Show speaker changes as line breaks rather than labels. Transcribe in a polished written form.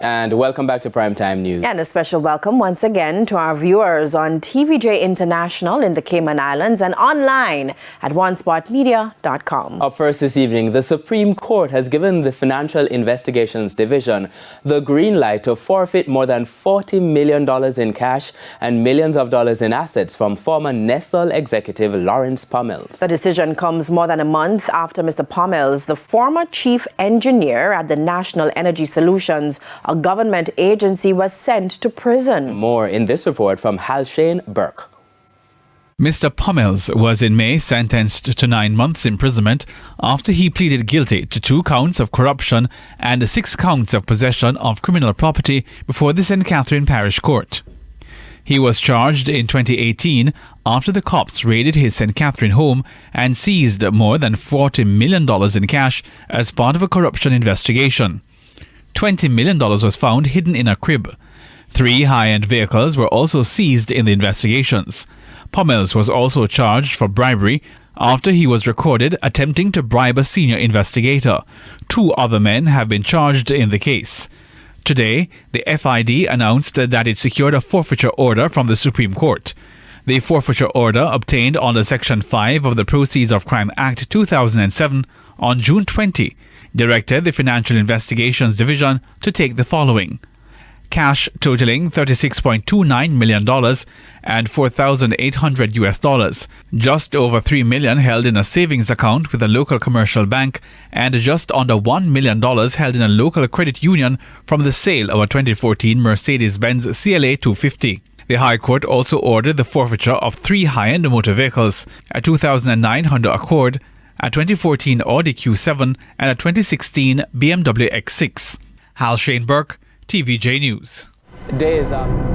And welcome back to Primetime News.
And a special welcome once again to our viewers on TVJ International in the Cayman Islands and online at onespotmedia.com.
Up first this evening, the Supreme Court has given the Financial Investigations Division the green light to forfeit more than $40 million in cash and millions of dollars in assets from former NESOL executive Lawrence Pommels.
The decision comes more than a month after Mr. Pommels, the former chief engineer at the National Energy Solutions, a government agency, was sent to prison.
More in this report from Halshane Burke.
Mr. Pommels was in May sentenced to 9 months imprisonment after he pleaded guilty to 2 counts of corruption and 6 counts of possession of criminal property before the St. Catherine Parish Court. He was charged in 2018 after the cops raided his St. Catherine home and seized more than $40 million in cash as part of a corruption investigation. $20 million was found hidden in a crib. 3 high-end vehicles were also seized in the investigations. Pommels was also charged for bribery after he was recorded attempting to bribe a senior investigator. 2 other men have been charged in the case. Today, the FID announced that it secured a forfeiture order from the Supreme Court. The forfeiture order, obtained under Section 5 of the Proceeds of Crime Act 2007 on June 20, directed the Financial Investigations Division to take the following: cash totaling $36.29 million and $4,800, just over $3 million held in a savings account with a local commercial bank, and just under $1 million held in a local credit union from the sale of a 2014 Mercedes-Benz CLA 250. The High Court also ordered the forfeiture of 3 high-end motor vehicles: a 2009 Honda Accord, a 2014 Audi Q7, and a 2016 BMW X6. Halshane Burke, TVJ News.
Days after